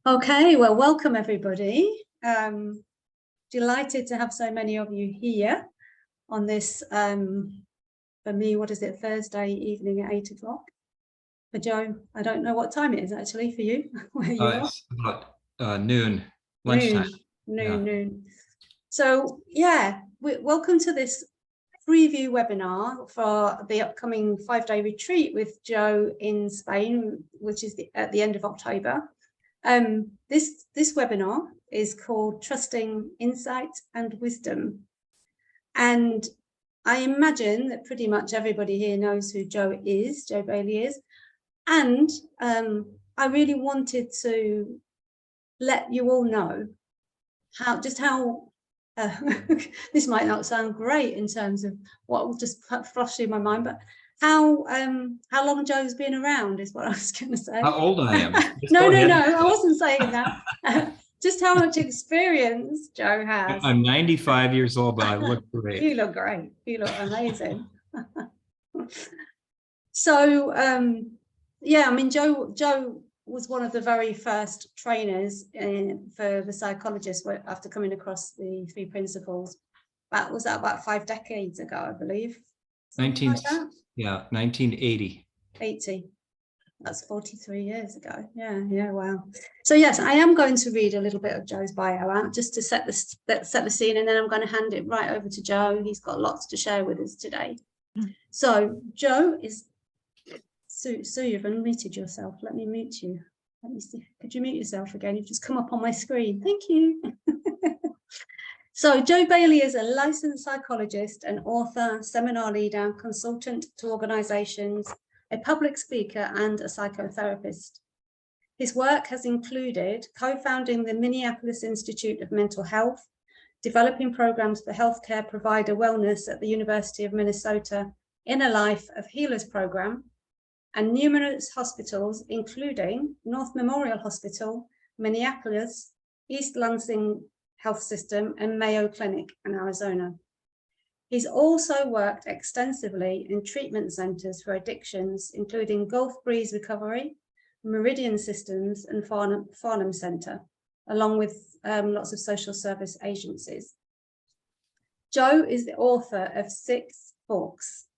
Okay, well, welcome everybody. Delighted to have so many of you here on this, for me, what is it, Thursday evening at 8 o'clock. For Joe, I don't know what time it is actually for you, where you are. It's about noon, lunchtime. Noon. So yeah, welcome to this preview webinar for the upcoming 5-day retreat with Joe in Spain, which is at the end of October. This webinar is called Trusting Insight and Wisdom. And I imagine that pretty much everybody here knows who Joe Bailey is. And I really wanted to let you all know how this might not sound great in terms of what will just flash through my mind, but how long Joe's been around is what I was going to say. How old I am? No, I wasn't saying that. Just how much experience Joe has. I'm 95 years old, but I look great. You look great. You look amazing. So, yeah, I mean, Joe was one of the very first trainers for the psychologists after coming across the 3 principles. That was about 5 decades ago, I believe. 1980. 80. That's 43 years ago. Yeah, wow. So yes, I am going to read a little bit of Joe's bio out just to set the scene, and then I'm going to hand it right over to Joe. He's got lots to share with us today. So Joe is Sue, you've unmuted yourself. Let me mute you. Let me see. Could you mute yourself again? You've just come up on my screen. Thank you. So Joe Bailey is a licensed psychologist, an author, seminar leader, consultant to organizations, a public speaker, and a psychotherapist. His work has included co-founding the Minneapolis Institute of Mental Health, developing programs for healthcare provider wellness at the University of Minnesota Inner Life of Healers program, and numerous hospitals, including North Memorial Hospital, Minneapolis, East Lansing Health System, and Mayo Clinic in Arizona. He's also worked extensively in treatment centers for addictions, including Gulf Breeze Recovery, Meridian Systems, and Farnham Center, along with lots of social service agencies. Joe is the author of 6 books.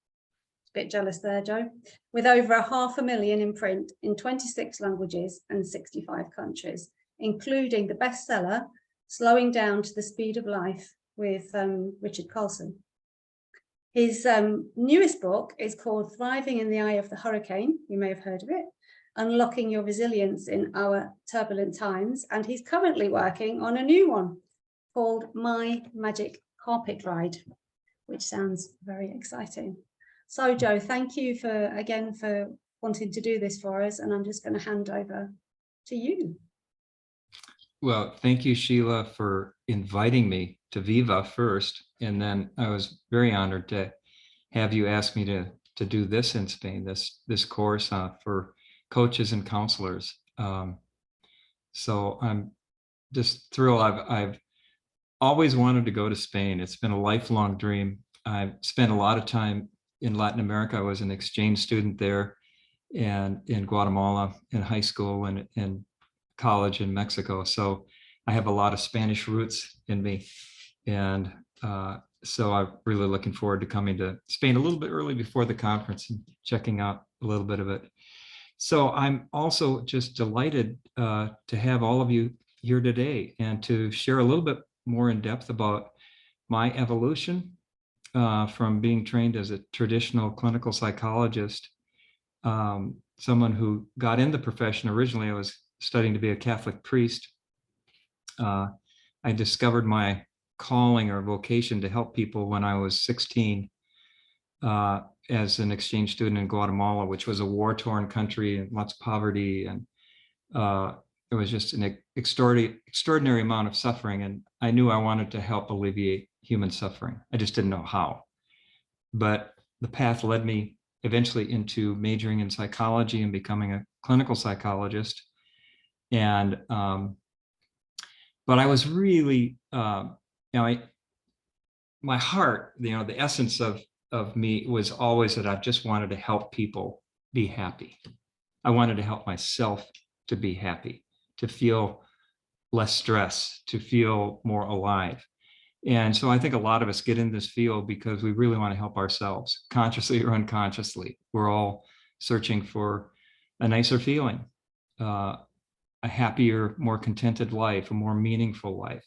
Bit jealous there, Joe, with over 500,000 in print in 26 languages and 65 countries, including the bestseller, Slowing Down to the Speed of Life with Richard Carlson. His newest book is called Thriving in the Eye of the Hurricane. You may have heard of it, Unlocking Your Resilience in Our Turbulent Times. And he's currently working on a new one called My Magic Carpet Ride, which sounds very exciting. So Joe, thank you for wanting to do this for us. And I'm just going to hand over to you. Well, thank you, Sheila, for inviting me to Viva first. And then I was very honored to have you ask me to do this in Spain, this course for coaches and counselors. So I'm just thrilled. I've always wanted to go to Spain. It's been a lifelong dream. I've spent a lot of time in Latin America. I was an exchange student there, and in Guatemala in high school and in college in Mexico. So I have a lot of Spanish roots in me. And so I'm really looking forward to coming to Spain a little bit early before the conference and checking out a little bit of it. So I'm also just delighted to have all of you here today and to share a little bit more in depth about my evolution from being trained as a traditional clinical psychologist, someone who got in the profession. Originally, I was studying to be a Catholic priest. I discovered my calling or vocation to help people when I was 16 as an exchange student in Guatemala, which was a war-torn country and lots of poverty. And it was just an extraordinary amount of suffering. And I knew I wanted to help alleviate human suffering. I just didn't know how. But the path led me eventually into majoring in psychology and becoming a clinical psychologist. And but I was really, my heart, the essence of me was always that I just wanted to help people be happy. I wanted to help myself to be happy, to feel less stress, to feel more alive. And so I think a lot of us get in this field because we really want to help ourselves, consciously or unconsciously. We're all searching for a nicer feeling, a happier, more contented life, a more meaningful life.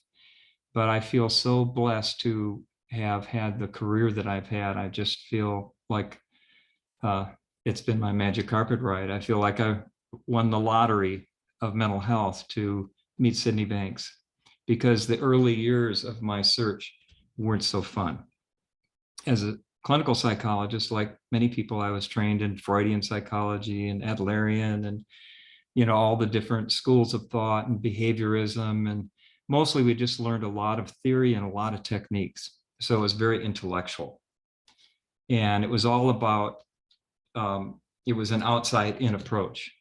But I feel so blessed to have had the career that I've had. I just feel like it's been my magic carpet ride. I feel like I won the lottery of mental health to meet Sydney Banks, because the early years of my search weren't so fun. As a clinical psychologist, like many people, I was trained in Freudian psychology and Adlerian and, all the different schools of thought and behaviorism. And mostly we just learned a lot of theory and a lot of techniques. So it was very intellectual. And it was all about, it was an outside in approach.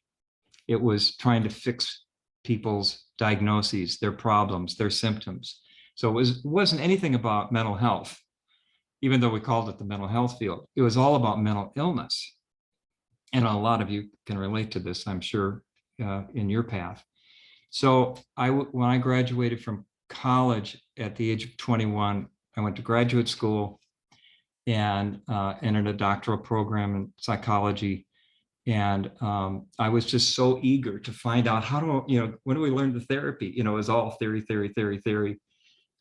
It was trying to fix people's diagnoses, their problems, their symptoms. So it wasn't anything about mental health, even though we called it the mental health field. It was all about mental illness. And a lot of you can relate to this, I'm sure, in your path. So when I graduated from college at the age of 21, I went to graduate school and entered a doctoral program in psychology. And I was just so eager to find out when do we learn the therapy? It was all theory, theory, theory, theory.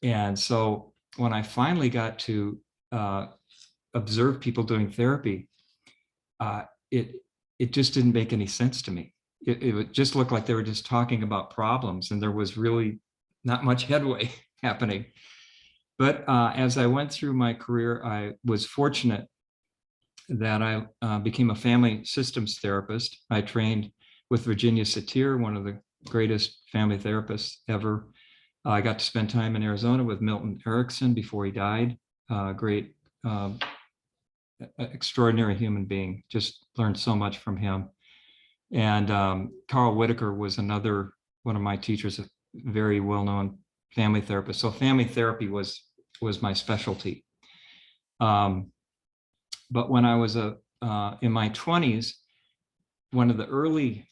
And so when I finally got to observe people doing therapy, it just didn't make any sense to me. It would just look like they were just talking about problems, and there was really not much headway happening. But as I went through my career, I was fortunate that I became a family systems therapist. I trained with Virginia Satir, one of the greatest family therapists ever. I got to spend time in Arizona with Milton Erickson before he died. Great, extraordinary human being. Just learned so much from him. And Carl Whitaker was another one of my teachers, a very well-known family therapist. So family therapy was my specialty. But when I was in my 20s, one of the early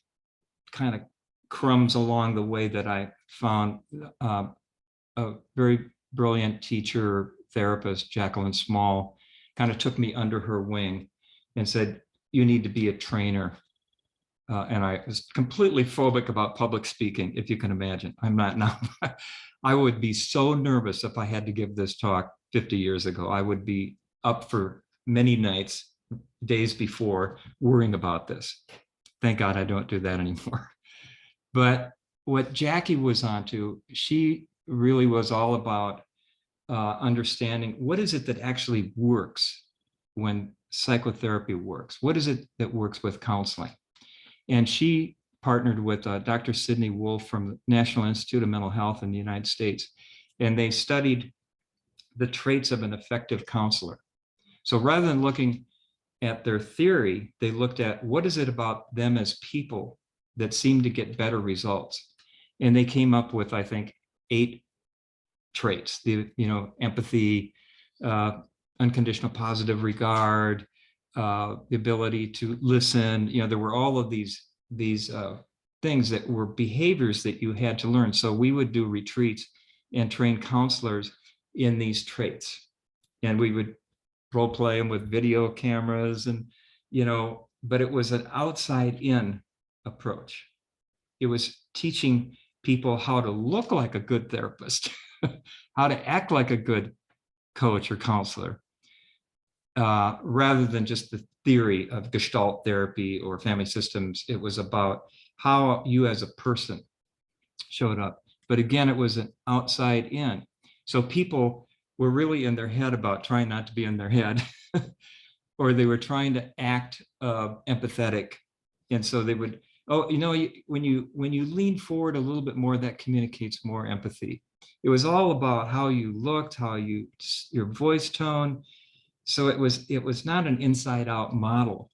kind of crumbs along the way that I found, a very brilliant teacher, therapist, Jacqueline Small, kind of took me under her wing and said, you need to be a trainer. And I was completely phobic about public speaking, if you can imagine. I'm not now. I would be so nervous if I had to give this talk 50 years ago. I would be up for many nights, days before, worrying about this. Thank God I don't do that anymore. But what Jackie was onto, she really was all about understanding what is it that actually works when psychotherapy works? What is it that works with counseling? And she partnered with Dr. Sidney Wolfe from the National Institute of Mental Health in the United States. And they studied the traits of an effective counselor. So rather than looking at their theory, they looked at what is it about them as people that seem to get better results. And they came up with, I think, 8 traits, empathy, unconditional positive regard, the ability to listen. There were all of these things that were behaviors that you had to learn. So we would do retreats and train counselors in these traits, and we would role play them with video cameras, and but it was an outside in approach. It was teaching people how to look like a good therapist, how to act like a good coach or counselor, rather than just the theory of Gestalt therapy or family systems. It was about how you as a person showed up. But again, it was an outside in. So people were really in their head about trying not to be in their head, or they were trying to act empathetic. And so they would, when you lean forward a little bit more, that communicates more empathy. It was all about how you looked, your voice tone. So it was not an inside out model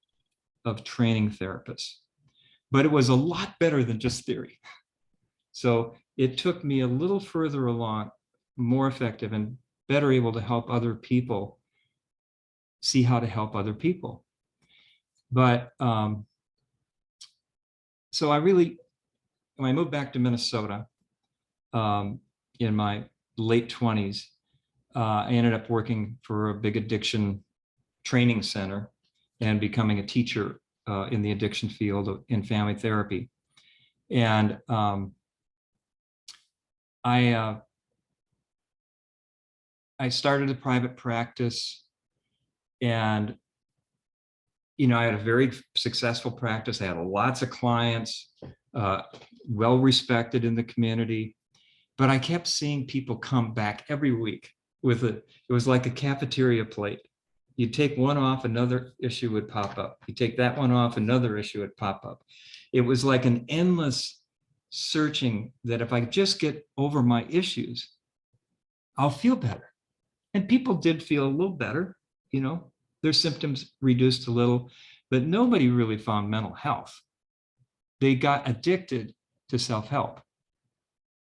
of training therapists, but it was a lot better than just theory. So it took me a little further along, more effective and better able to help other people see how to help other people. But so I really when I moved back to Minnesota in my late 20s, I ended up working for a big addiction training center and becoming a teacher in the addiction field in family therapy. And I started a private practice, and I had a very successful practice. I had lots of clients, well respected in the community, but I kept seeing people come back every week with it was like a cafeteria plate. You take one off, another issue would pop up. You take that one off, another issue would pop up. It was like an endless searching that if I just get over my issues, I'll feel better. And people did feel a little better, their symptoms reduced a little, but nobody really found mental health. They got addicted to self-help.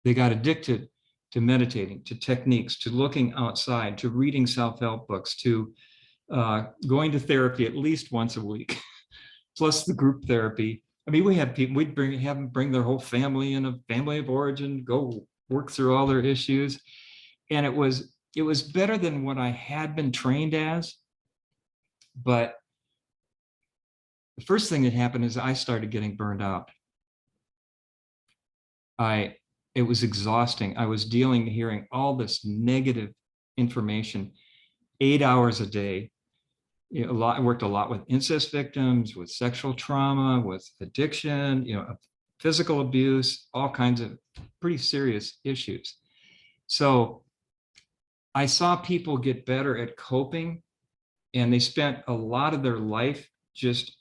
They got addicted to meditating, to techniques, to looking outside, to reading self-help books, to going to therapy at least once a week, plus the group therapy. I mean, we had people, we'd have them bring their whole family in, a family of origin, go work through all their issues. And it was better than what I had been trained as. But the first thing that happened is I started getting burned out. It was exhausting. I was hearing all this negative information, 8 hours a day. I worked a lot with incest victims, with sexual trauma, with addiction, physical abuse, all kinds of pretty serious issues. So I saw people get better at coping, and they spent a lot of their life just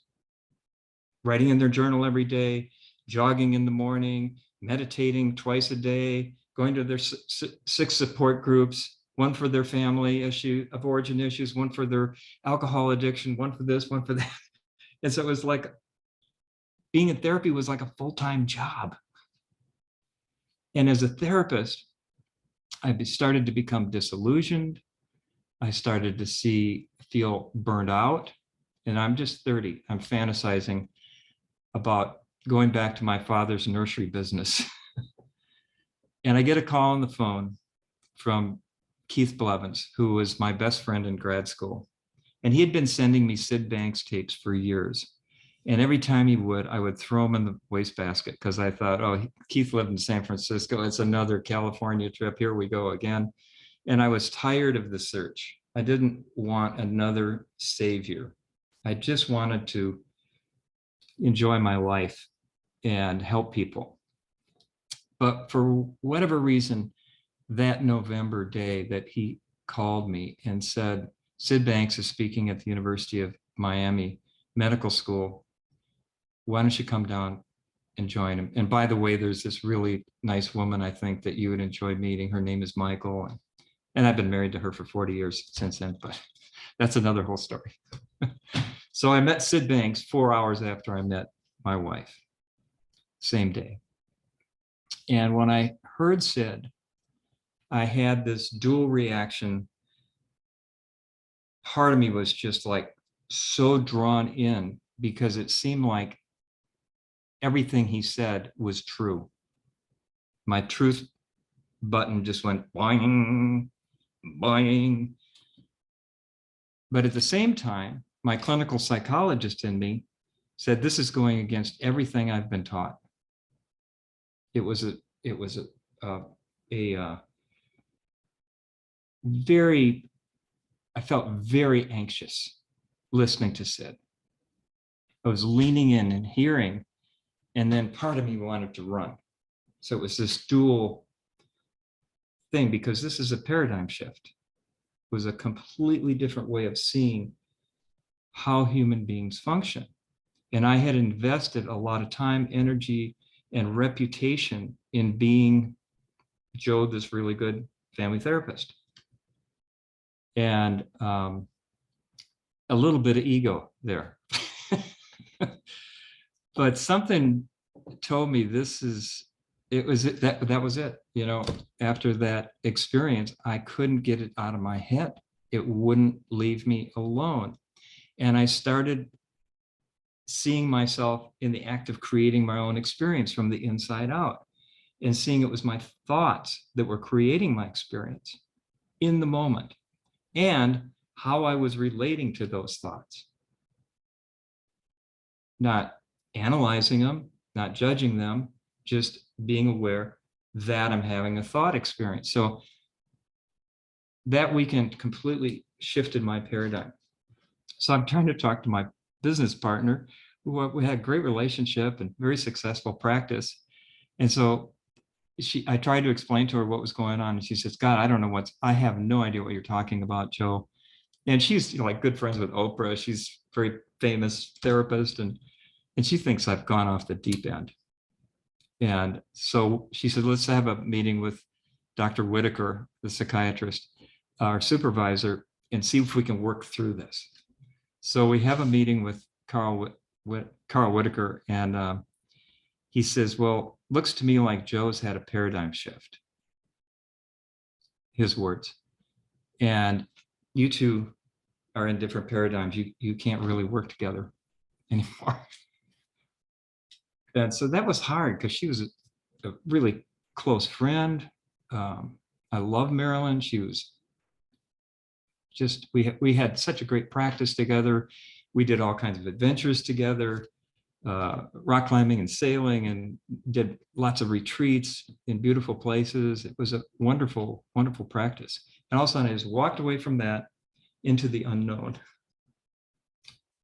writing in their journal every day, jogging in the morning, meditating twice a day, going to their 6 support groups, one for their family issue of origin issues, one for their alcohol addiction, one for this, one for that. And so it was like being in therapy was like a full-time job. And as a therapist, I started to become disillusioned. I started to feel burned out. And I'm just 30. I'm fantasizing about going back to my father's nursery business. And I get a call on the phone from Keith Blevins, who was my best friend in grad school. And he had been sending me Sid Banks tapes for years. And every time he would, I would throw them in the wastebasket because I thought, oh, Keith lived in San Francisco. It's another California trip. Here we go again. And I was tired of the search. I didn't want another savior. I just wanted to enjoy my life and help people. But for whatever reason, that November day that he called me and said, Sid Banks is speaking at the University of Miami Medical School. Why don't you come down and join him? And by the way, there's this really nice woman I think that you would enjoy meeting. Her name is Michael. And I've been married to her for 40 years since then, but that's another whole story. So I met Sid Banks 4 hours after I met my wife, same day. And when I heard Sid, I had this dual reaction. Part of me was just like so drawn in because it seemed like everything he said was true. My truth button just went boing, boing. But at the same time, my clinical psychologist in me said, this is going against everything I've been taught. It was a very, I felt very anxious listening to Sid. I was leaning in and hearing, and then part of me wanted to run. So it was this dual thing, because this is a paradigm shift. It was a completely different way of seeing how human beings function. And I had invested a lot of time, energy, and reputation in being Joe, this really good family therapist. And a little bit of ego there. But something told me that was it. After that experience, I couldn't get it out of my head. It wouldn't leave me alone. And I started seeing myself in the act of creating my own experience from the inside out, and seeing it was my thoughts that were creating my experience in the moment, and how I was relating to those thoughts. Not analyzing them, not judging them, just being aware that I'm having a thought experience. So that weekend completely shifted my paradigm. So I'm trying to talk to my business partner, who we had a great relationship and very successful practice. And so I tried to explain to her what was going on. And she says, God, I have no idea what you're talking about, Joe. And she's, like, good friends with Oprah. She's a very famous therapist, and she thinks I've gone off the deep end. And so she said, let's have a meeting with Dr. Whitaker, the psychiatrist, our supervisor, and see if we can work through this. So we have a meeting with Carl Whitaker, and he says, well, looks to me like Joe's had a paradigm shift. His words. And you two are in different paradigms. You can't really work together anymore. And so that was hard, because she was a really close friend. I love Marilyn. She was just, we had such a great practice together. We did all kinds of adventures together, rock climbing and sailing, and did lots of retreats in beautiful places. It was a wonderful, wonderful practice. And all of a sudden I just walked away from that into the unknown,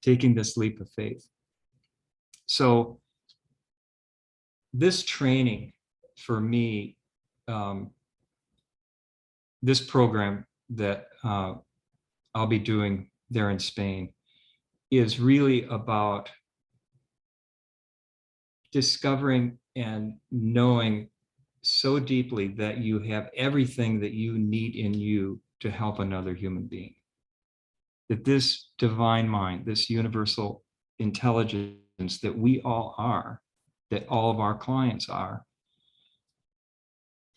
taking this leap of faith. So this training for me, this program that I'll be doing there in Spain, is really about discovering and knowing so deeply that you have everything that you need in you to help another human being. That this divine mind, this universal intelligence that we all are, that all of our clients are,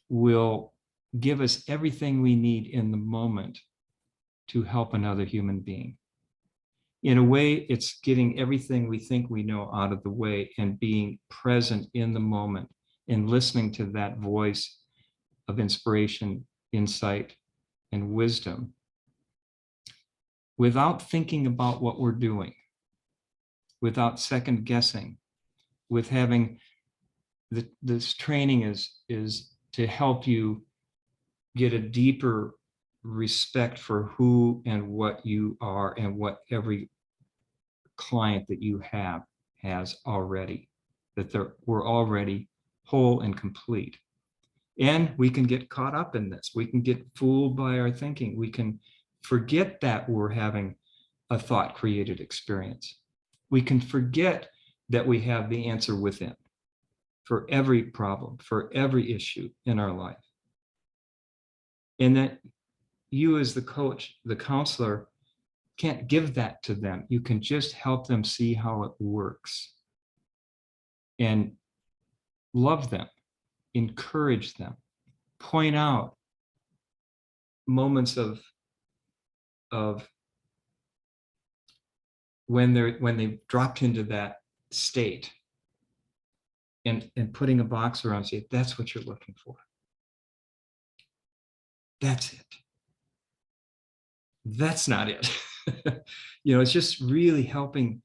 will give us everything we need in the moment to help another human being. In a way, it's getting everything we think we know out of the way and being present in the moment and listening to that voice of inspiration, insight, and wisdom without thinking about what we're doing, without second guessing, with having this training is to help you get a deeper respect for who and what you are and what every client that you have has already, that we're already whole and complete. And we can get caught up in this. We can get fooled by our thinking. We can forget that we're having a thought created experience. We can forget that we have the answer within for every problem, for every issue in our life. And that you, as the coach, the counselor, can't give that to them. You can just help them see how it works and love them, encourage them, point out moments of when they've dropped into that state, and putting a box around, say, that's what you're looking for. That's it. That's not it. It's just really helping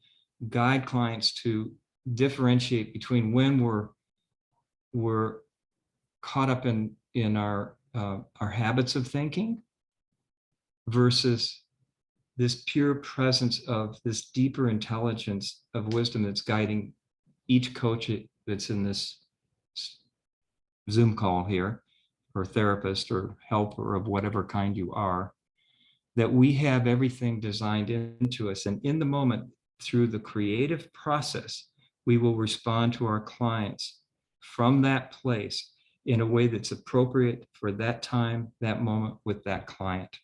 guide clients to differentiate between when we're caught up in our habits of thinking versus this pure presence of this deeper intelligence of wisdom that's guiding each coach that's in this Zoom call here, or therapist or helper of whatever kind you are, that we have everything designed into us. And in the moment, through the creative process, we will respond to our clients from that place in a way that's appropriate for that time, that moment with that client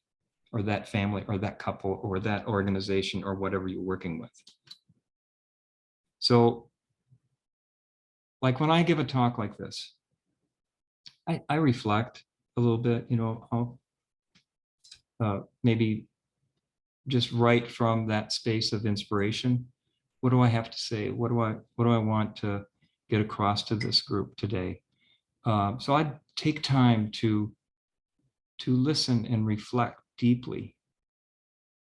or that family or that couple or that organization or whatever you're working with. So, like when I give a talk like this, I reflect a little bit, I'll maybe just write from that space of inspiration what do I have to say? What do I want to get across to this group today? So I take time to listen and reflect deeply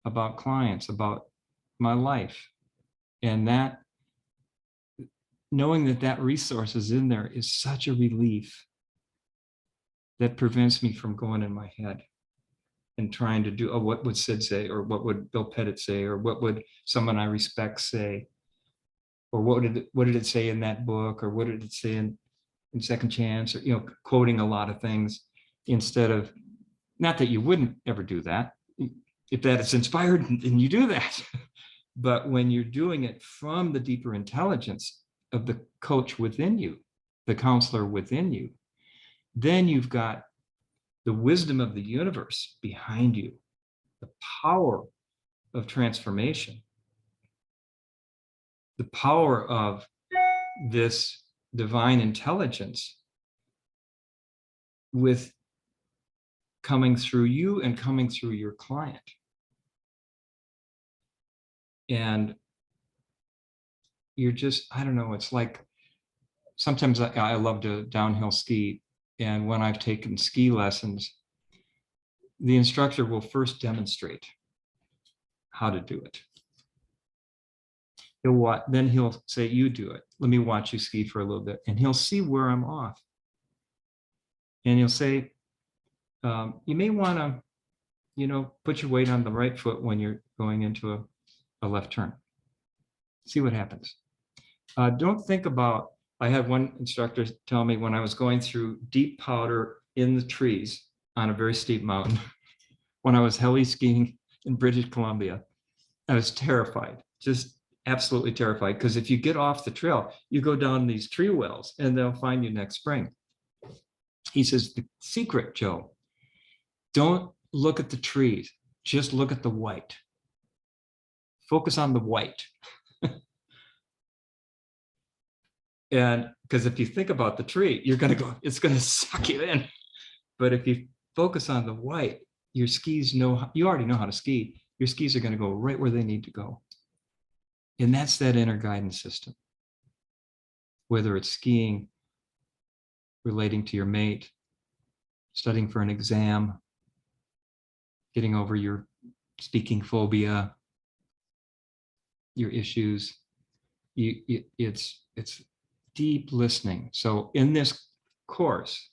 about clients, about my life. And that, knowing that that resource is in there is such a relief that prevents me from going in my head and trying to do, oh, what would Sid say? Or what would Bill Pettit say? Or what would someone I respect say? Or what did it say in that book? Or what did it say in Second Chance? Or, you know, quoting a lot of things instead of, not that you wouldn't ever do that. If that is inspired, then you do that. But when you're doing it from the deeper intelligence of the coach within you, the counselor within you, then you've got the wisdom of the universe behind you, the power of transformation, the power of this divine intelligence with coming through you and coming through your client. And you're just, I don't know, it's like, sometimes I love to downhill ski. And when I've taken ski lessons, the instructor will first demonstrate how to do it. Then he'll say, you do it. Let me watch you ski for a little bit. And he'll see where I'm off. And he'll say, you may want to, you know, put your weight on the right foot when you're going into a left turn. See what happens. Don't think about, I had one instructor tell me when I was going through deep powder in the trees on a very steep mountain, when I was heli skiing in British Columbia, I was terrified, just absolutely terrified. Because if you get off the trail, you go down these tree wells and they'll find you next spring. He says, the secret, Joe, don't look at the trees, just look at the white. Focus on the white. And because if you think about the tree, you're going to go, it's going to suck you in. But if you focus on the white, your skis know, you already know how to ski. Your skis are going to go right where they need to go. And that's that inner guidance system. Whether it's skiing, relating to your mate, studying for an exam, getting over your speaking phobia, your issues, it's deep listening. So in this course,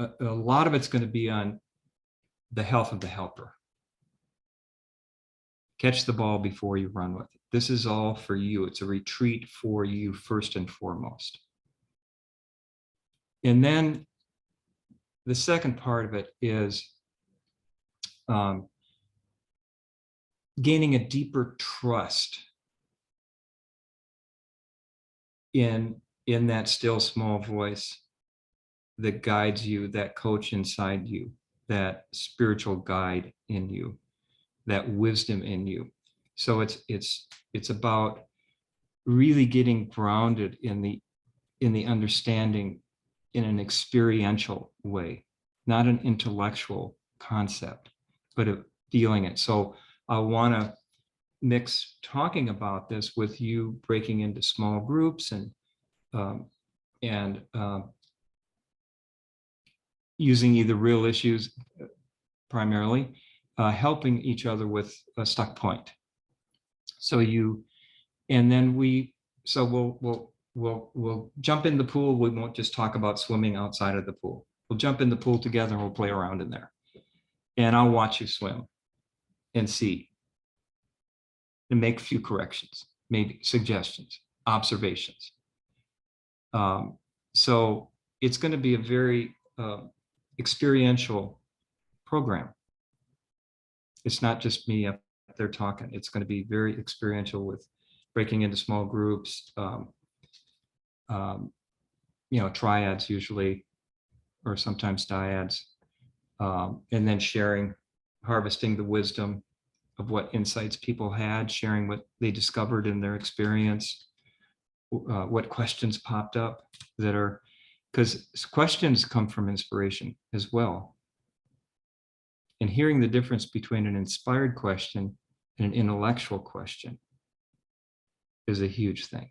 a lot of it's going to be on the health of the helper. Catch the ball before you run with it. This is all for you. It's a retreat for you first and foremost. And then the second part of it is gaining a deeper trust in that still small voice that guides you, that coach inside you, that spiritual guide in you, that wisdom in you. So it's about really getting grounded in the understanding in an experiential way, not an intellectual concept, but of feeling it. So I want to mix talking about this with you breaking into small groups and using either real issues primarily, helping each other with a stuck point. So we'll jump in the pool. We won't just talk about swimming outside of the pool. We'll jump in the pool together and we'll play around in there. And I'll watch you swim and see and make a few corrections, maybe suggestions, observations. So it's going to be a very experiential program. It's not just me up there talking. It's going to be very experiential with breaking into small groups, triads usually, or sometimes dyads, and then harvesting the wisdom of what insights people had, sharing what they discovered in their experience, what questions popped up because questions come from inspiration as well. And hearing the difference between an inspired question and an intellectual question is a huge thing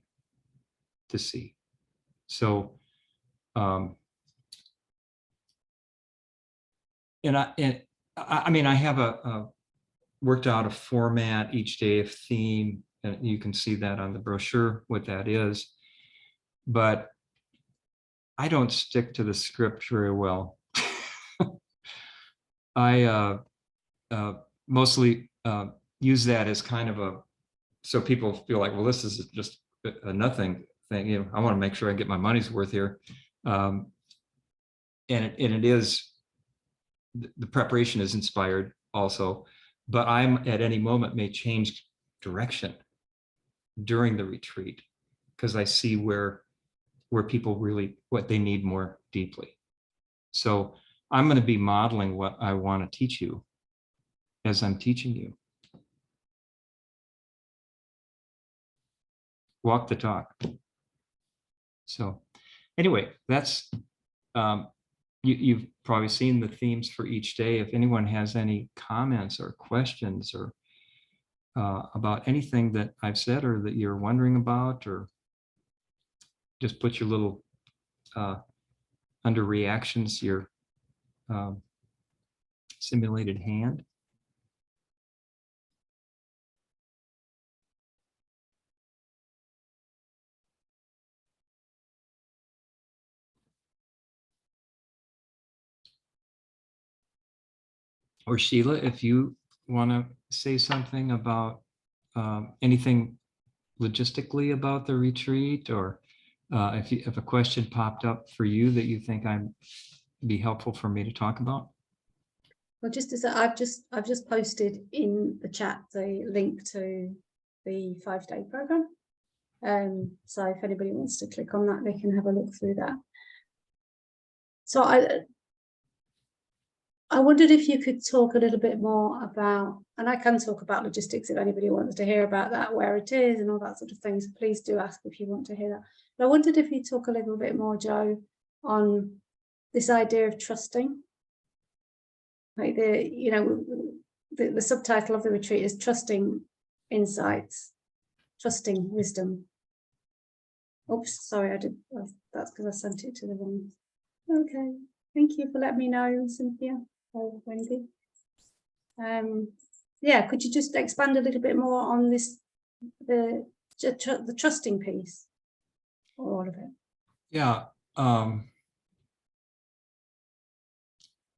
to see. So, and I mean, I have worked out a format each day of theme, and you can see that on the brochure, what that is. But I don't stick to the script very well. I mostly use that as kind of a, so people feel like, well, this is just a nothing thing. You know, I want to make sure I get my money's worth here. And it is, the preparation is inspired also, but I'm at any moment may change direction during the retreat because I see where people really, what they need more deeply. So I'm going to be modeling what I want to teach you as I'm teaching you. Walk the talk. So anyway, that's, you've probably seen the themes for each day. If anyone has any comments or questions or about anything that I've said or that you're wondering about, or just put your little under reactions, your simulated hand. Or Sheila, if you want to say something about anything logistically about the retreat, or if a question popped up for you that you think I'd be helpful for me to talk about. Well, just as I've just posted in the chat the link to the 5-day program. So if anybody wants to click on that, they can have a look through that. So I wondered if you could talk a little bit more about, and I can talk about logistics if anybody wants to hear about that, where it is and all that sort of thing. So please do ask if you want to hear that. But I wondered if you'd talk a little bit more, Joe, on this idea of trusting. Like the subtitle of the retreat is Trusting Insights, Trusting Wisdom. Oops, sorry, that's because I sent it to the wrong. Okay, thank you for letting me know, Cynthia or Wendy. Yeah, could you just expand a little bit more on this, the trusting piece, or all of it? Yeah.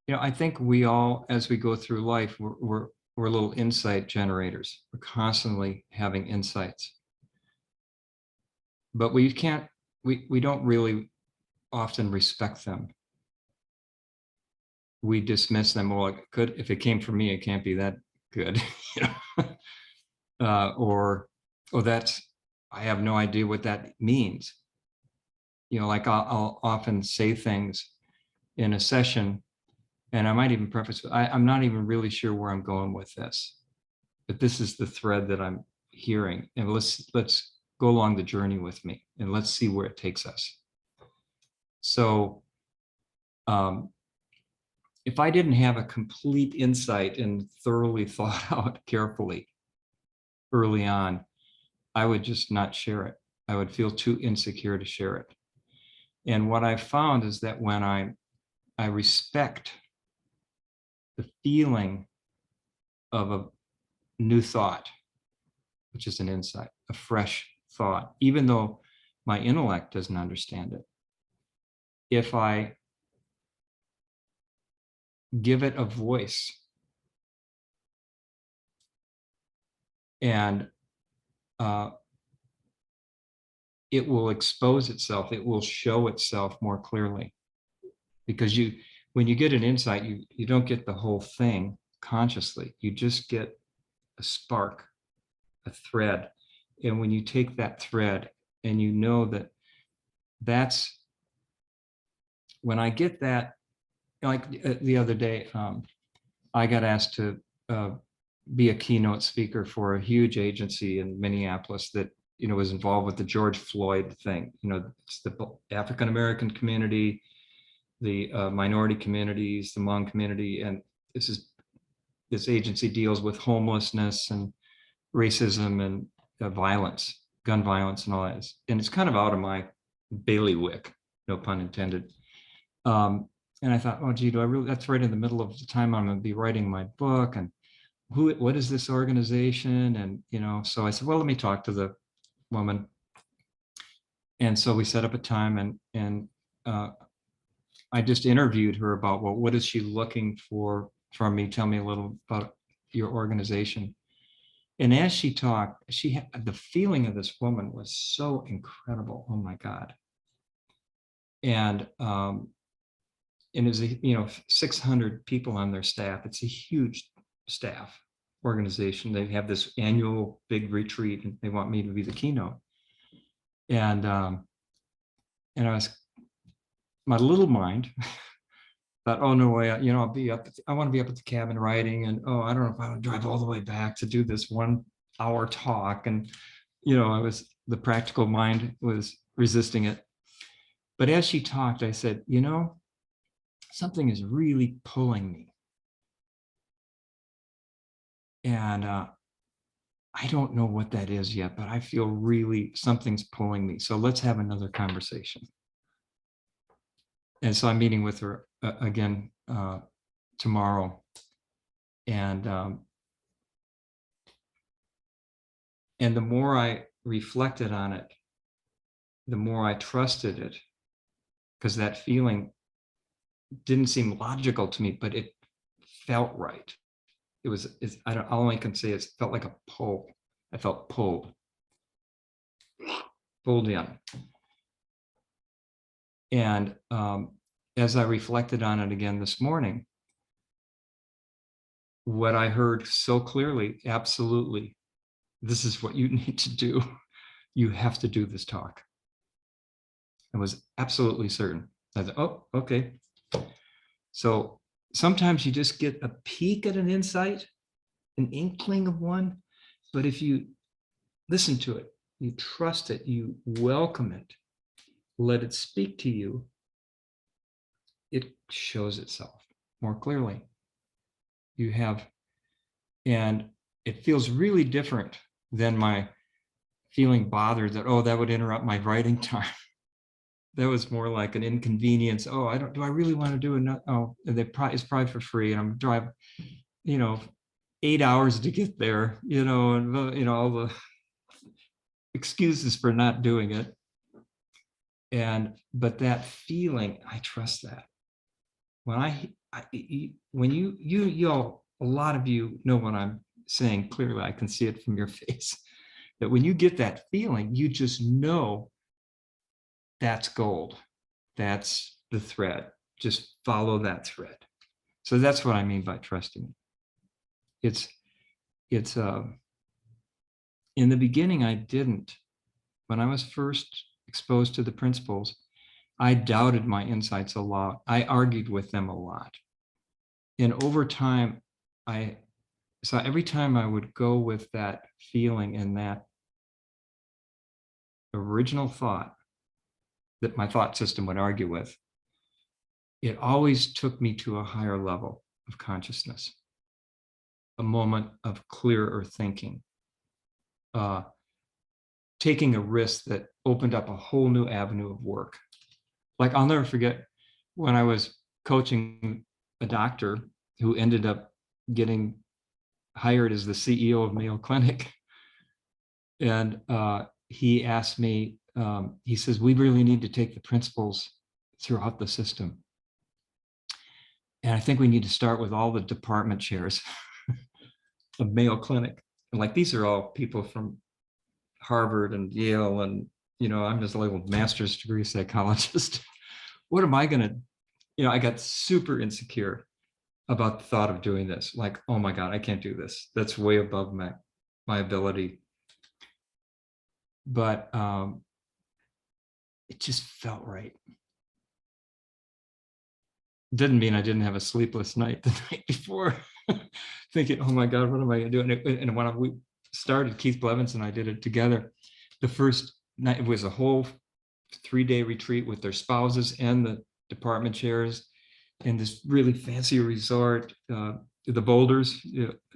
I think we all, as we go through life, we're little insight generators. We're constantly having insights, but we don't really often respect them. We dismiss them. Well, it could, if it came from me, it can't be that good. Or that's, I have no idea what that means. Like I'll often say things in a session, and I might even preface, I'm not even really sure where I'm going with this, but this is the thread that I'm hearing, and let's go along the journey with me, and let's see where it takes us. So if I didn't have a complete insight and thoroughly thought out carefully early on, I would just not share it. I would feel too insecure to share it. And what I found is that when I respect the feeling of a new thought, which is an insight, a fresh thought, even though my intellect doesn't understand it, if I give it a voice and it will expose itself, it will show itself more clearly. Because when you get an insight, you don't get the whole thing consciously, you just get a spark, a thread. And when you take that thread and you know that's when I get that, like the other day, I got asked to be a keynote speaker for a huge agency in Minneapolis that was involved with the George Floyd thing. It's the African-American community, the minority communities, the Hmong community, and this agency deals with homelessness and racism and violence, gun violence and all that. And it's kind of out of my bailiwick, no pun intended. And I thought, oh, gee, do I really, that's right in the middle of the time I'm going to be writing my book. And what is this organization? And, you know, so I said, well, let me talk to the woman. And so we set up a time, and I just interviewed her about, well, what is she looking for from me? Tell me a little about your organization. And as she talked, she had the feeling of this woman was so incredible. Oh my God. And it was, 600 people on their staff. It's a huge staff organization. They have this annual big retreat, and they want me to be the keynote. And I was, my little mind thought, oh no way, I'll be up. I want to be up at the cabin writing, and oh, I don't know if I want to drive all the way back to do this 1 hour talk. And the practical mind was resisting it. But as she talked, I said, something is really pulling me. And I don't know what that is yet, but I feel really something's pulling me. So let's have another conversation. And so I'm meeting with her again tomorrow. And the more I reflected on it, the more I trusted it, because that feeling didn't seem logical to me, but it felt right. All I can say is it felt like a pull. I felt pulled in. And as I reflected on it again this morning, what I heard so clearly, absolutely, this is what you need to do. You have to do this talk. I was absolutely certain. I thought, oh, okay. So sometimes you just get a peek at an insight, an inkling of one, but if you listen to it, you trust it, you welcome it, let it speak to you, it shows itself more clearly. And it feels really different than my feeling bothered that, oh, that would interrupt my writing time. That was more like an inconvenience. Oh, do I really want to do it? Oh, it's probably for free, and I'm driving, 8 hours to get there, and all the excuses for not doing it. But that feeling, I trust that. When you all, a lot of you know what I'm saying clearly, I can see it from your face, that when you get that feeling, you just know that's gold. That's the thread. Just follow that thread. So that's what I mean by trusting. It's in the beginning, I didn't. When I was first exposed to the principles, I doubted my insights a lot. I argued with them a lot. And over time, so every time I would go with that feeling and that original thought that my thought system would argue with, it always took me to a higher level of consciousness, a moment of clearer thinking, taking a risk that opened up a whole new avenue of work. Like, I'll never forget when I was coaching a doctor who ended up getting hired as the CEO of Mayo Clinic. And he asked me, he says, we really need to take the principles throughout the system. And I think we need to start with all the department chairs of Mayo Clinic. And like, these are all people from Harvard and Yale, and I'm just a little master's degree psychologist. What am I gonna, I got super insecure about the thought of doing this. Like, oh my God, I can't do this. That's way above my ability. But it just felt right. Didn't mean I didn't have a sleepless night the night before, thinking, oh my God, what am I gonna do? And when we started, Keith Blevins and I did it together, the first night, it was a whole 3-day retreat with their spouses and the department chairs in this really fancy resort, the Boulders.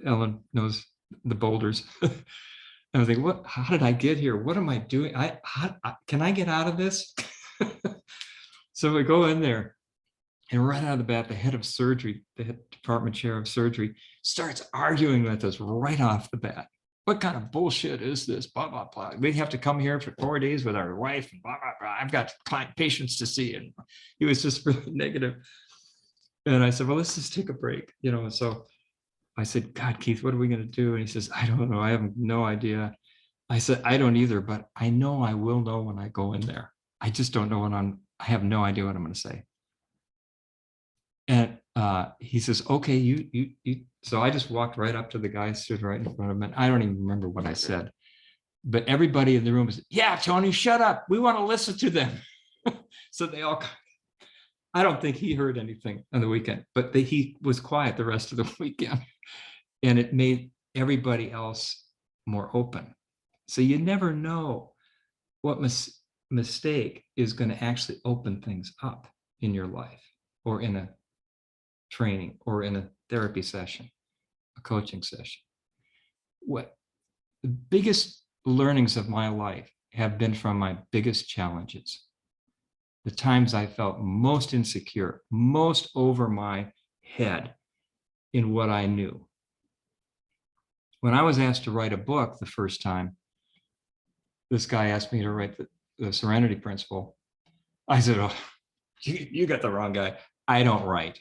Ellen knows the boulders. I was thinking, how did I get here? What am I doing? Can I get out of this? So we go in there, and right out of the bat, the head of surgery, the head department chair of surgery, starts arguing with us right off the bat. What kind of bullshit is this? Blah, blah, blah. We have to come here for 4 days with our wife, and blah, blah, blah. I've got patients to see. And he was just really negative. And I said, well, let's just take a break, So I said, God, Keith, what are we going to do? And he says, I don't know. I have no idea. I said, I don't either, but I know I will know when I go in there. I just don't know I have no idea what I'm going to say. And he says, okay, you. So I just walked right up to the guy, stood right in front of him. And I don't even remember what I said, but everybody in the room was, yeah, Tony, shut up. We want to listen to them. So they all, I don't think he heard anything on the weekend, but he was quiet the rest of the weekend. And it made everybody else more open. So you never know what mistake is going to actually open things up in your life, or in a training, or in a therapy session, a coaching session. What the biggest learnings of my life have been from my biggest challenges. The times I felt most insecure, most over my head in what I knew. When I was asked to write a book the first time, this guy asked me to write the Serenity Principle. I said, oh, you got the wrong guy. I don't write.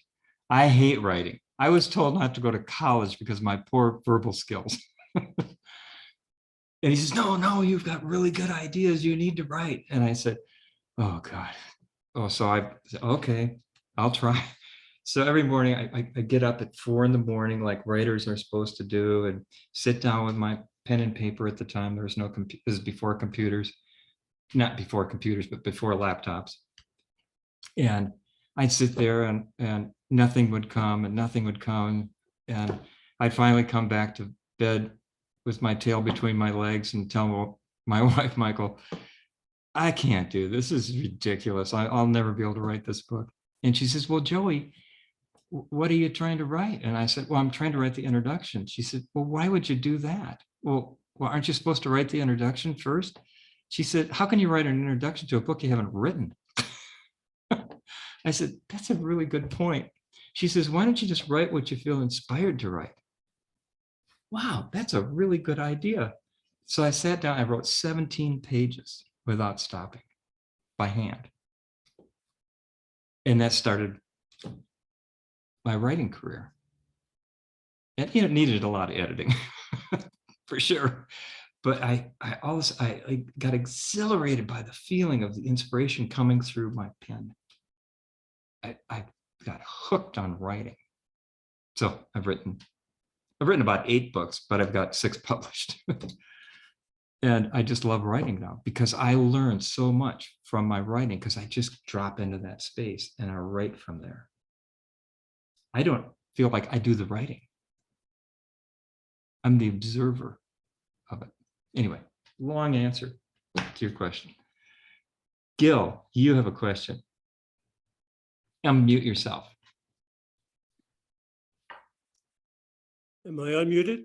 I hate writing. I was told not to go to college because of my poor verbal skills. And he says, no, you've got really good ideas. You need to write. And I said, oh God. Oh, so I said, okay, I'll try. So every morning I get up at 4 a.m, like writers are supposed to do, and sit down with my pen and paper. At the time, there was no computer. This is before computers, not before computers, but before laptops. And I'd sit there, and nothing would come, and nothing would come. And I'd finally come back to bed with my tail between my legs and tell my wife, Michael, I can't do this. This is ridiculous. I'll never be able to write this book. And she says, well, Joey, what are you trying to write? And I said, well, I'm trying to write the introduction. She said, well, why would you do that? Well, aren't you supposed to write the introduction first? She said, how can you write an introduction to a book you haven't written? I said, that's a really good point. She says, why don't you just write what you feel inspired to write? Wow, that's a really good idea. So I sat down, I wrote 17 pages without stopping, by hand. And that started my writing career. And it needed a lot of editing, for sure. But I got exhilarated by the feeling of the inspiration coming through my pen. I got hooked on writing. So I've written about 8 books, but I've got 6 published. And I just love writing now, because I learned so much from my writing, because I just drop into that space and I write from there. I don't feel like I do the writing. I'm the observer of it. Anyway, long answer to your question. Gil, you have a question. Unmute yourself. Am I unmuted?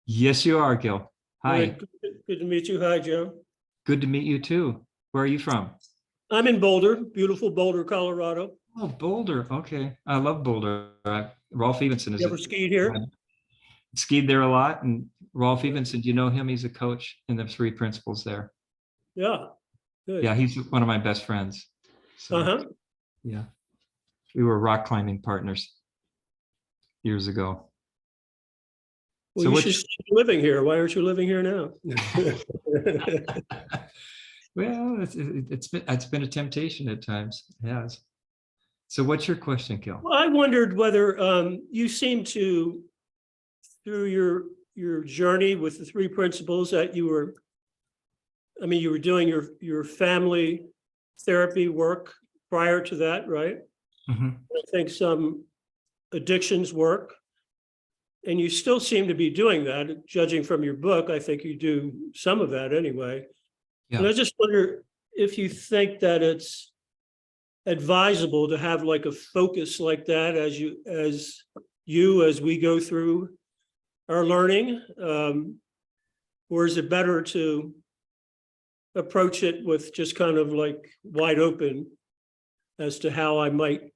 Yes, you are, Gil. Hi. Right, good to meet you. Hi, Joe. Good to meet you too. Where are you from? I'm in Boulder, beautiful Boulder, Colorado. Oh, Boulder. Okay. I love Boulder. Rolf Evenson is You ever skied here? Skied there a lot. And Rolf Evenson, do you know him? He's a coach in the 3 principles there. Yeah. Good. Yeah, he's one of my best friends. So, Uh-huh. yeah. We were rock climbing partners years ago. Well, you should stay living here. Why aren't you living here now? Well, it's been a temptation at times. It has. So what's your question, Gil? Well, I wondered whether you seem to, through your journey with the 3 principles, that you were doing your family therapy work prior to that, right? Mm-hmm. I think some addictions work. And you still seem to be doing that, judging from your book. I think you do some of that anyway. Yeah. And I just wonder if you think that it's advisable to have like a focus like that as we go through are learning? Or is it better to approach it with just kind of like wide open as to how I might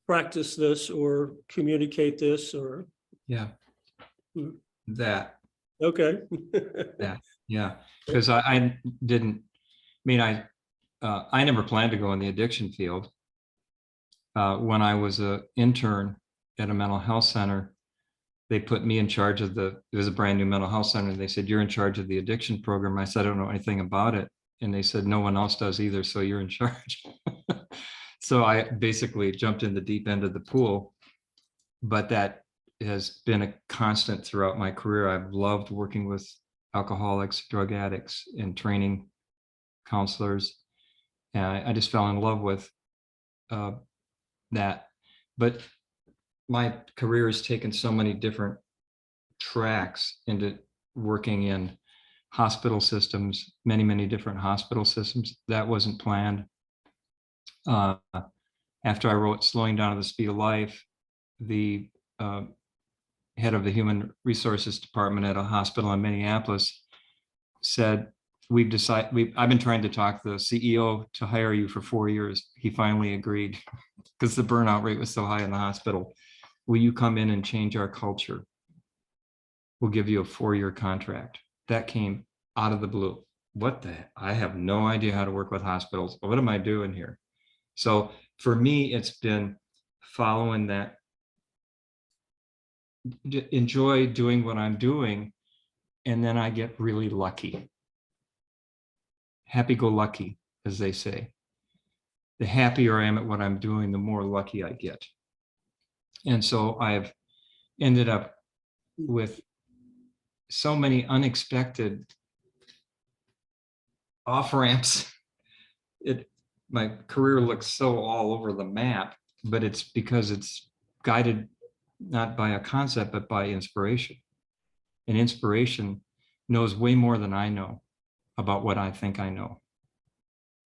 practice this or communicate this or, Yeah. Hmm. That, okay. yeah, because I didn't, I mean, I never planned to go in the addiction field. When I was an intern at a mental health center, they put me in charge of it was a brand new mental health center. And they said, you're in charge of the addiction program. I said, I don't know anything about it. And they said, no one else does either. So you're in charge. So I basically jumped in the deep end of the pool, but that has been a constant throughout my career. I've loved working with alcoholics, drug addicts, and training counselors. And I just fell in love with that. But my career has taken so many different tracks into working in hospital systems, many different hospital systems. That wasn't planned. After I wrote Slowing Down at the Speed of Life, the head of the human resources department at a hospital in Minneapolis said, I've been trying to talk the CEO to hire you for 4 years. He finally agreed because the burnout rate was so high in the hospital. Will you come in and change our culture? We'll give you a 4-year contract. That came out of the blue. What the heck? I have no idea how to work with hospitals. What am I doing here? So for me, it's been following that, enjoy doing what I'm doing, and then I get really lucky. Happy-go-lucky, as they say. The happier I am at what I'm doing, the more lucky I get. And so I've ended up with so many unexpected off-ramps. My career looks so all over the map, but it's because it's guided not by a concept, but by inspiration. And inspiration knows way more than I know about what I think I know.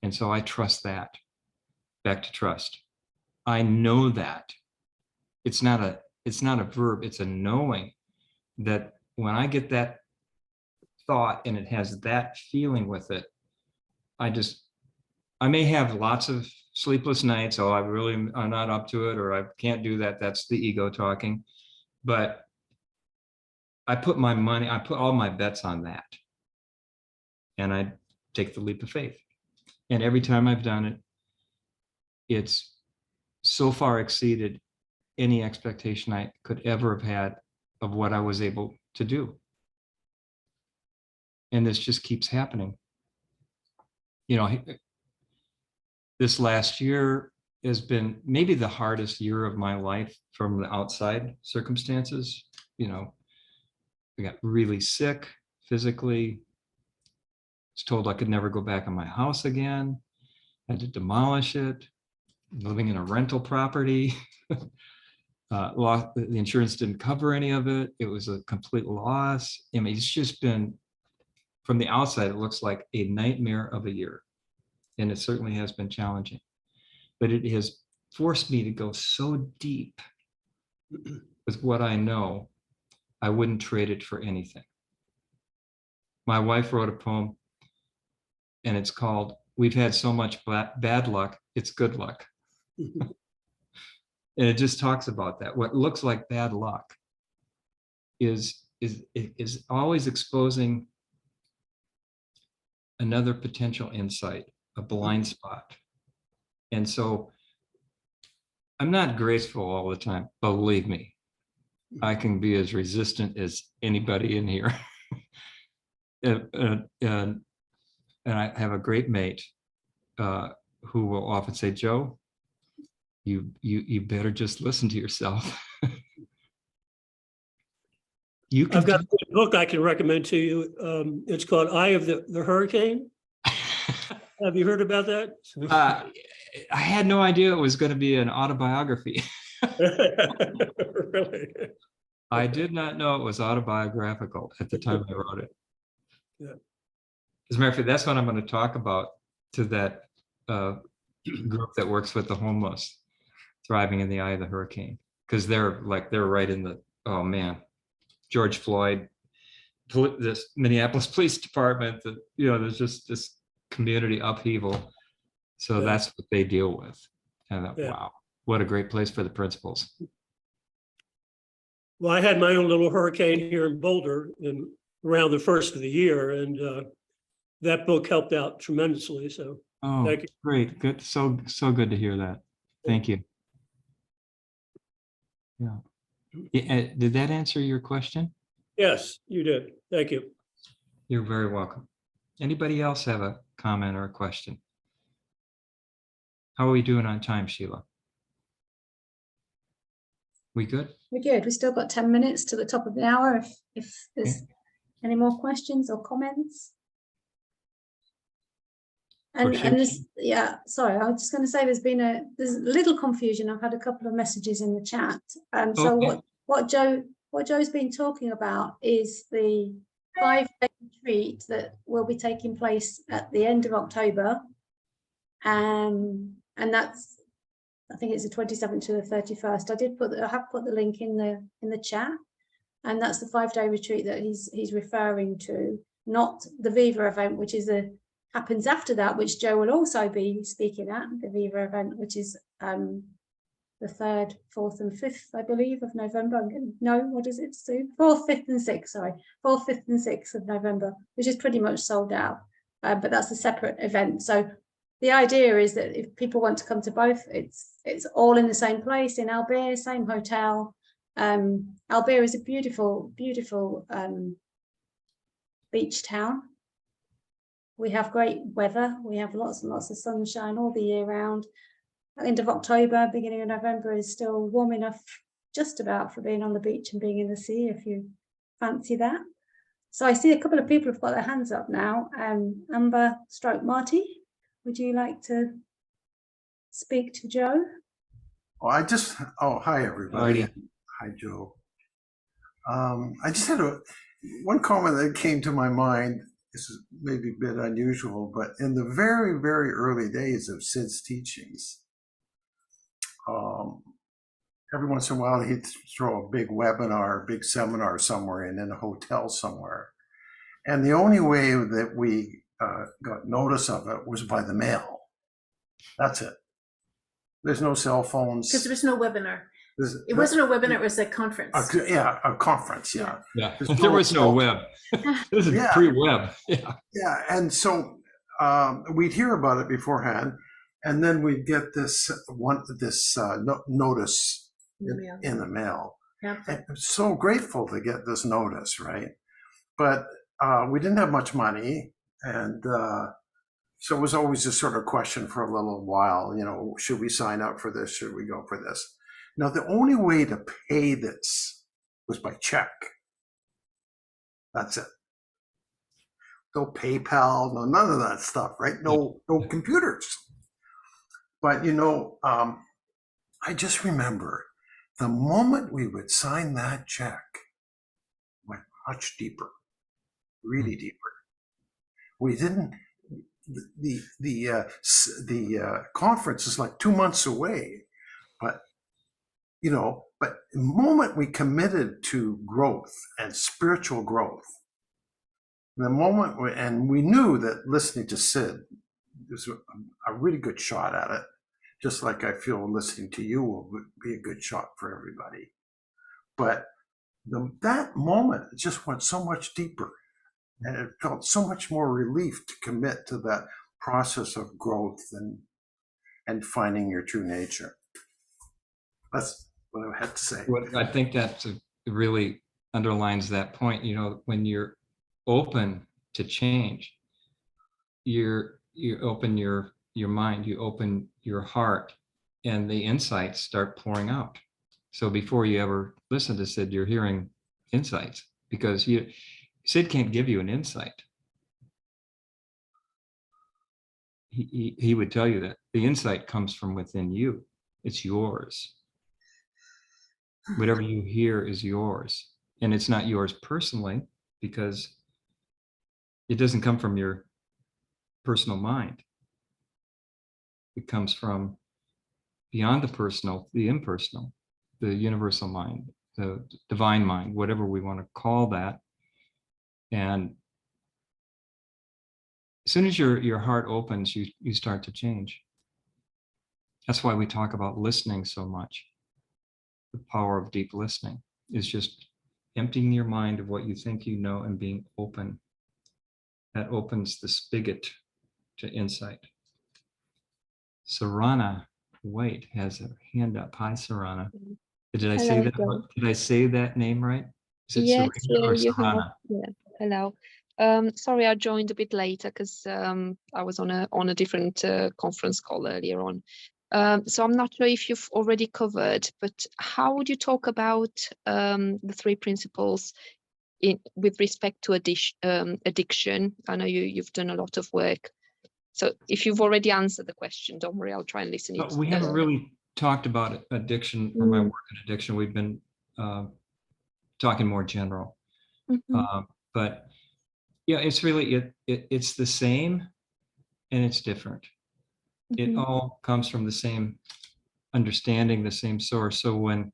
And so I trust that. Back to trust. I know that. It's not a verb, it's a knowing that when I get that thought and it has that feeling with it, I may have lots of sleepless nights. Oh, I'm not up to it, or I can't do that. That's the ego talking. But I put all my bets on that. And I take the leap of faith. And every time I've done it, it's so far exceeded any expectation I could ever have had of what I was able to do. And this just keeps happening. You know, this last year has been maybe the hardest year of my life from the outside circumstances. You know, I got really sick physically. Was told I could never go back in my house again. Had to demolish it. Living in a rental property. The insurance didn't cover any of it. It was a complete loss. I mean, it's just been, from the outside, it looks like a nightmare of a year. And it certainly has been challenging. But it has forced me to go so deep with what I know, I wouldn't trade it for anything. My wife wrote a poem, and it's called, "We've had so much bad luck, it's good luck." And it just talks about that. What looks like bad luck is always exposing another potential insight, a blind spot. And so I'm not graceful all the time, believe me. I can be as resistant as anybody in here. And I have a great mate who will often say, "Joe, you better just listen to yourself." I've got a book I can recommend to you. It's called Eye of the Hurricane. Have you heard about that? I had no idea it was going to be an autobiography. Really? I did not know it was autobiographical at the time I wrote it. Yeah. As a matter of fact, that's what I'm going to talk about to that group that works with the homeless, Thriving in the Eye of the Hurricane, because they're right in the, oh man, George Floyd, this Minneapolis Police Department, that, there's just this community upheaval. So Yeah. that's what they deal with. And I thought, Yeah. wow, what a great place for the principals. Well, I had my own little hurricane here in Boulder around the first of the year, and that book helped out tremendously. So Oh, thank you. great. Good. So good to hear that. Thank you. Yeah. Did that answer your question? Yes, you did. Thank you. You're very welcome. Anybody else have a comment or a question? How are we doing on time, Sheila? We good? We're good. We've still got 10 minutes to the top of the hour if there's any more questions or comments. And this, yeah, sorry, I was just going to say there's a little confusion. I've had a couple of messages in the chat. So Okay. what Joe's been talking about is the 5-day retreat that will be taking place at the end of October. And that's, I think it's the 27th to the 31st. I have put the link in the chat, and that's the 5-day retreat that he's referring to, not the Viva event, which happens after that, which Joe will also be speaking at, the Viva event, which is the 3rd, 4th, and 5th, I believe, of November. No, what is it, Sue? 4th, 5th, and 6th. Sorry, 4th, 5th, and 6th of November, which is pretty much sold out. But that's a separate event. So the idea is that if people want to come to both, it's all in the same place in Albert, same hotel. Albert is a beautiful, beautiful beach town. We have great weather. We have lots and lots of sunshine all the year round. At the end of October, beginning of November is still warm enough just about for being on the beach and being in the sea, if you fancy that. So I see a couple of people have got their hands up now. Amber / Marty, would you like to speak to Joe? Hi, everybody. Alrighty. Hi, Joe. I just had one comment that came to my mind. This is maybe a bit unusual, but in the very, very early days of Sid's teachings, every once in a while he'd throw a big webinar, big seminar somewhere in a hotel somewhere. And the only way that we got notice of it was by the mail. That's it. There's no cell phones. Because there was no webinar. It wasn't a webinar, it was a conference. A conference, yeah. Yeah, there was no web. This is pre-web. Yeah. Yeah, and so we'd hear about it beforehand, and then we'd get this notice in the mail. Yeah. And I'm so grateful to get this notice, right? But we didn't have much money, and so it was always a sort of question for a little while, should we sign up for this? Should we go for this? Now, the only way to pay this was by check. That's it. No PayPal, no none of that stuff, right? No computers. But I just remember the moment we would sign that check went much deeper, really deeper. We didn't. The conference is like 2 months away, but the moment we committed to growth and spiritual growth, the moment we knew that listening to Sid was a really good shot at it, just like I feel listening to you will be a good shot for everybody. But that moment, it just went so much deeper, and it felt so much more relief to commit to that process of growth and finding your true nature. That's what I had to say. I think that really underlines that point. When you're open to change, you open your mind, you open your heart, and the insights start pouring out. So before you ever listen to Sid, you're hearing insights, because Sid can't give you an insight. He would tell you that the insight comes from within you. It's yours. Whatever you hear is yours, and it's not yours personally, because it doesn't come from your personal mind. It comes from beyond the personal, the impersonal, the universal mind, the divine mind, whatever we want to call that. And as soon as your heart opens, you start to change. That's why we talk about listening so much. The power of deep listening is just emptying your mind of what you think you know and being open. That opens the spigot to insight. Sarana White has a hand up. Hi, Sarana. Did I say Hello, that? Joe. Did I say that name right? Is it Yes, Serena or you have. Sarana? Yeah. Hello. Sorry, I joined a bit later because I was on a different conference call earlier on. So I'm not sure if you've already covered, but how would you talk about the three principles with respect to addiction? I know you've done a lot of work. So if you've already answered the question, don't worry, I'll try and listen it. We haven't really talked about addiction or my work in addiction. We've been talking more general. But yeah, it's really, it's the same and it's different. It all comes from the same understanding, the same source. So when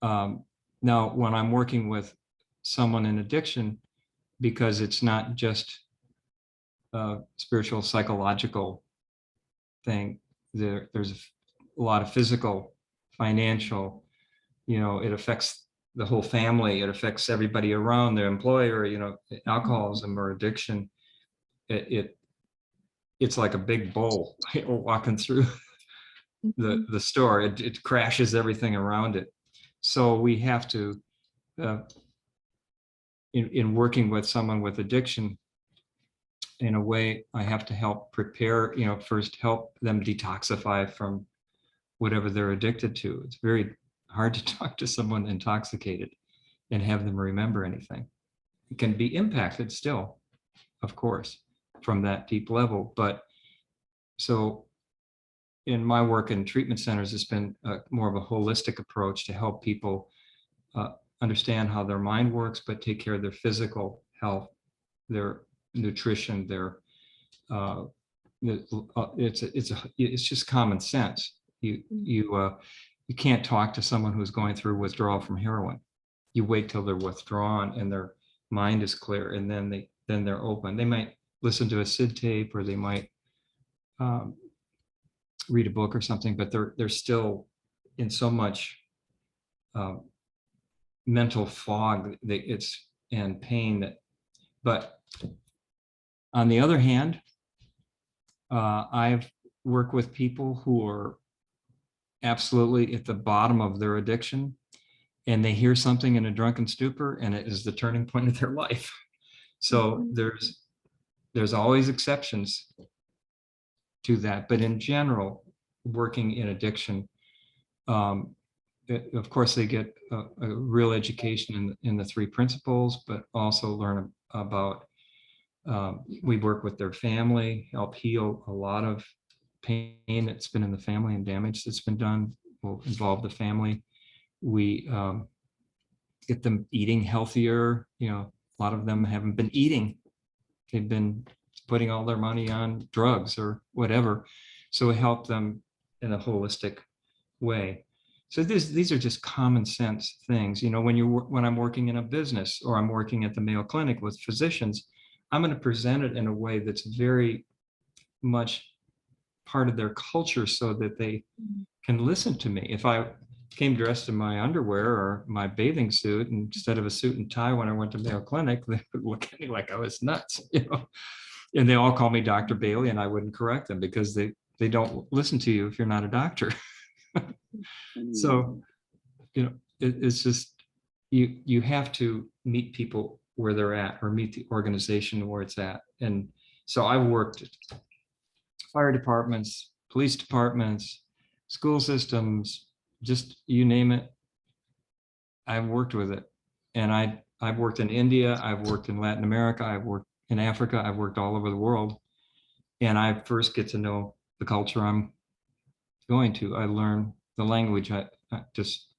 now when I'm working with someone in addiction, because it's not just a spiritual, psychological thing, there's a lot of physical, financial, it affects the whole family, it affects everybody around, their employer, alcoholism or addiction. It's like a big bowl walking through the store. It crashes everything around it. So we have to, in working with someone with addiction, in a way, I have to help prepare, first help them detoxify from whatever they're addicted to. It's very hard to talk to someone intoxicated and have them remember anything. It can be impacted still, of course, from that deep level. But so in my work in treatment centers, it's been more of a holistic approach to help people understand how their mind works, but take care of their physical health, their nutrition, their it's just common sense. You can't talk to someone who's going through withdrawal from heroin. You wait till they're withdrawn and their mind is clear, and then they're open. They might listen to a Sid tape, or they might read a book or something, but they're still in so much mental fog and pain but on the other hand, I've worked with people who are absolutely at the bottom of their addiction, and they hear something in a drunken stupor, and it is the turning point of their life. So there's always exceptions to that, but in general, working in addiction, of course, they get a real education in the three principles, but also learn about. We work with their family, help heal a lot of pain that's been in the family and damage that's been done will involve the family. We get them eating healthier. A lot of them haven't been eating. They've been putting all their money on drugs or whatever. So we help them in a holistic way. So these are just common sense things. When I'm working in a business or I'm working at the Mayo Clinic with physicians, I'm going to present it in a way that's very much part of their culture so that they can listen to me. If I came dressed in my underwear or my bathing suit instead of a suit and tie when I went to Mayo Clinic, they would look at me like I was nuts, And they all call me Dr. Bailey, and I wouldn't correct them because they don't listen to you if you're not a doctor. So, it's just, you have to meet people where they're at, or meet the organization where it's at. And so I worked at fire departments, police departments, school systems, just you name it. I've worked with it. And I've worked in India, I've worked in Latin America, I've worked in Africa, I've worked all over the world. And I first get to know the culture I'm going to. I learn the language, not just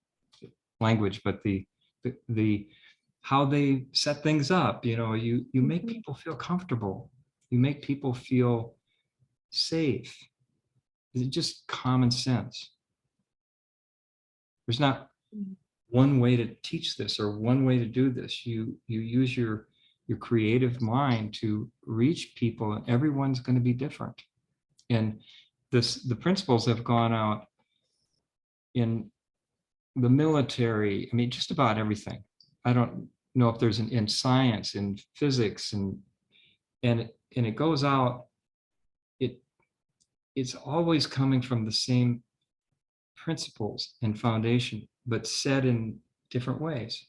language, but the how they set things up. You make people feel comfortable. You make people feel safe. It's just common sense. There's not one way to teach this or one way to do this. You use your creative mind to reach people, and everyone's going to be different. And the principles have gone out in the military. I mean, just about everything. I don't know if there's in science, in physics, and it goes out. It's always coming from the same principles and foundation, but said in different ways,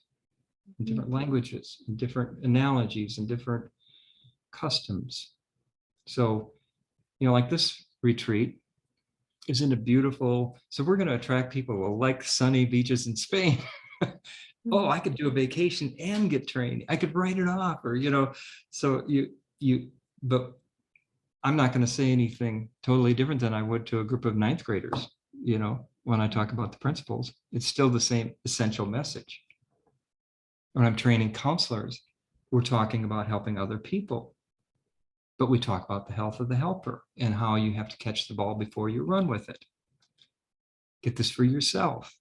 in different languages, in different analogies, and different customs. So, like this retreat isn't a beautiful, so we're going to attract people who like sunny beaches in Spain. Oh, I could do a vacation and get trained. I could write it off, or, so but I'm not going to say anything totally different than I would to a group of ninth graders, when I talk about the principles. It's still the same essential message. When I'm training counselors, we're talking about helping other people. But we talk about the health of the helper and how you have to catch the ball before you run with it. Get this for yourself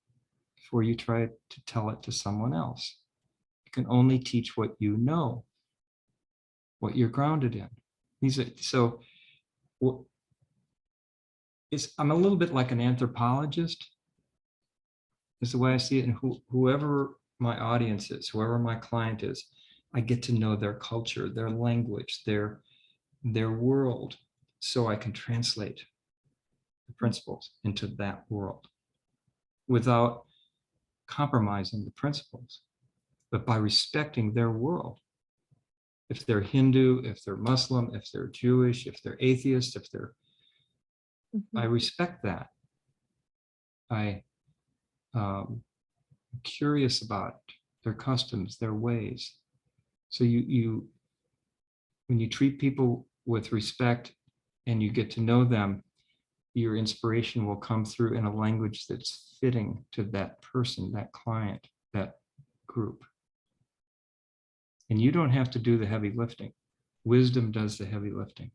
before you try to tell it to someone else. You can only teach what you know, what you're grounded in. I'm a little bit like an anthropologist, is the way I see it. And whoever my audience is, whoever my client is, I get to know their culture, their language, their world, so I can translate the principles into that world without compromising the principles, but by respecting their world. If they're Hindu, if they're Muslim, if they're Jewish, if they're atheist, I respect that. I'm curious about their customs, their ways. So when you treat people with respect and you get to know them, your inspiration will come through in a language that's fitting to that person, that client, that group. And you don't have to do the heavy lifting. Wisdom does the heavy lifting.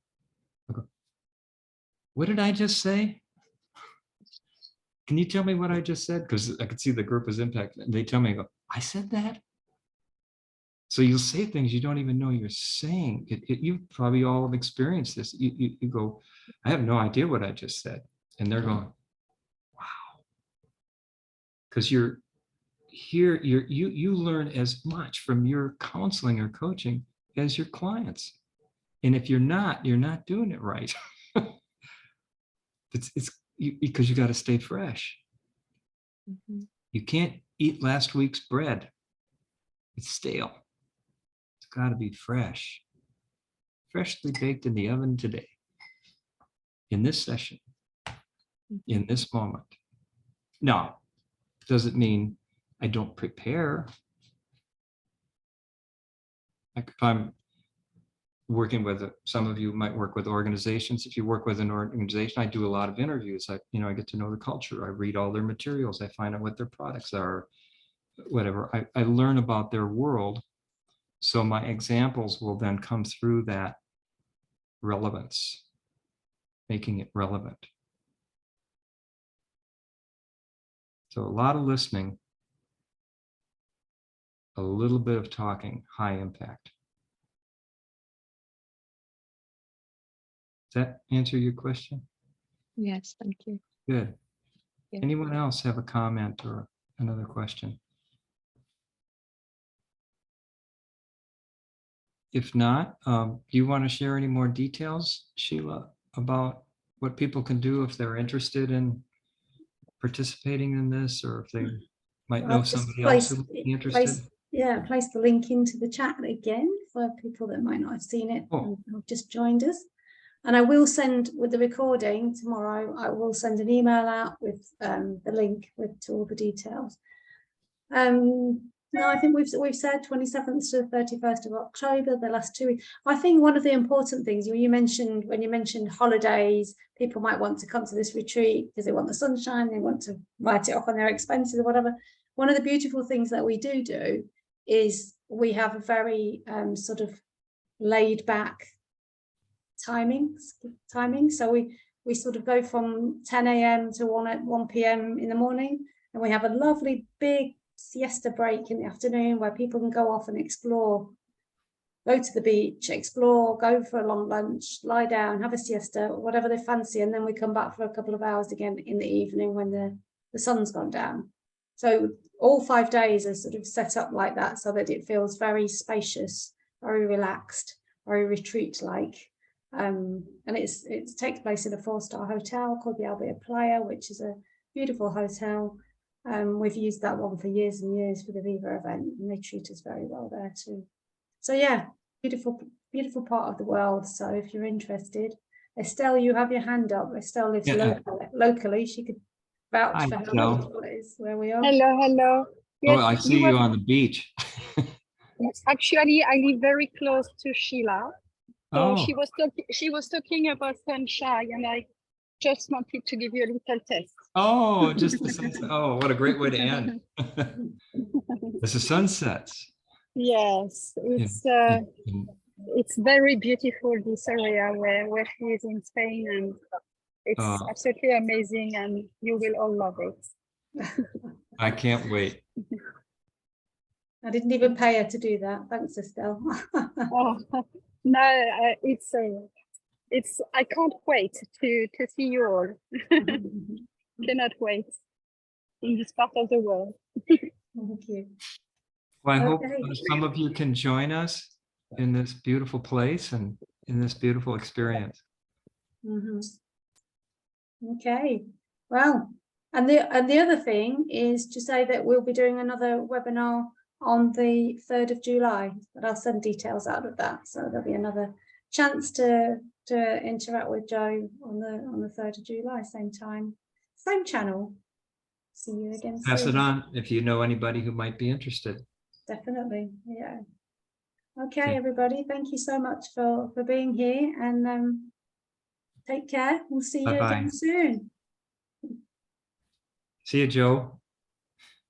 Okay. What did I just say? Can you tell me what I just said? Because I could see the group is impacted. And they tell me, I said that? So you'll say things you don't even know you're saying. You probably all have experienced this. You go, I have no idea what I just said. And they're going, wow. Because you're here, you learn as much from your counseling or coaching as your clients. And if you're not doing it right. It's because you got to stay fresh. You can't eat last week's bread. It's stale. It's got to be fresh. Freshly baked in the oven today. In this session. In this moment. Now, does it mean I don't prepare? Like if I'm working with some of you might work with organizations. If you work with an organization, I do a lot of interviews. I get to know the culture. I read all their materials. I find out what their products are, whatever. I learn about their world. So my examples will then come through that relevance, making it relevant. So a lot of listening, a little bit of talking, high impact. Does that answer your question? Yes, thank you. Good. Yeah. Anyone else have a comment or another question? If not, do you want to share any more details, Sheila, about what people can do if they're interested in participating in this, or if they might know I've just somebody else who might be interested? Place the link into the chat again for people that might not have seen it and have just joined us. And I will send, with the recording tomorrow, I will send an email out with the link to all the details. No, I think we've said 27th to the 31st of October, the last 2 weeks. I think one of the important things when you mentioned holidays, people might want to come to this retreat because they want the sunshine, they want to write it off on their expenses or whatever. One of the beautiful things that we do is we have a very sort of laid back timing. So we sort of go from 10 a.m. to 1 p.m. in the morning, and we have a lovely big siesta break in the afternoon where people can go off and explore, go to the beach, explore, go for a long lunch, lie down, have a siesta, whatever they fancy, and then we come back for a couple of hours again in the evening when the sun's gone down. So all 5 days are sort of set up like that so that it feels very spacious, very relaxed, very retreat-like. And it takes place in a 4-star hotel called the Albia Playa, which is a beautiful hotel. We've used that one for years and years for the Viva event, and they treat us very well there too. So yeah, beautiful, beautiful part of the world. So if you're interested, Estelle, you have your hand up. Estelle lives locally. She could vouch Hi, for how Estelle. beautiful it is where we are. Hello. Yes, Oh, I see you on the beach. yes, actually, I live very close to Sheila. So Oh, she was talking about sunshine, and I just wanted to give you a little test. oh, just the sunset. Oh, what a great way to end. It's the sunsets. Yes, it's very beautiful, this area where she is in Spain, and it's absolutely amazing, and you will all love it. I can't wait. I didn't even pay her to do that. Thanks, Estelle. Oh, no, it's I can't wait to see you all. Cannot wait in this part of the world. Thank you. Well, I hope Okay. some of you can join us in this beautiful place and in this beautiful experience. Okay. Well, and the other thing is to say that we'll be doing another webinar on the 3rd of July, but I'll send details out of that. So there'll be another chance to interact with Joe on the 3rd of July, same time, same channel. See you again Pass soon. it on if you know anybody who might be interested. Definitely, yeah. Okay, Okay. everybody, thank you so much for being here, and take care. We'll see you Bye-bye. again soon. See you, Joe.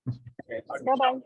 Bye-bye.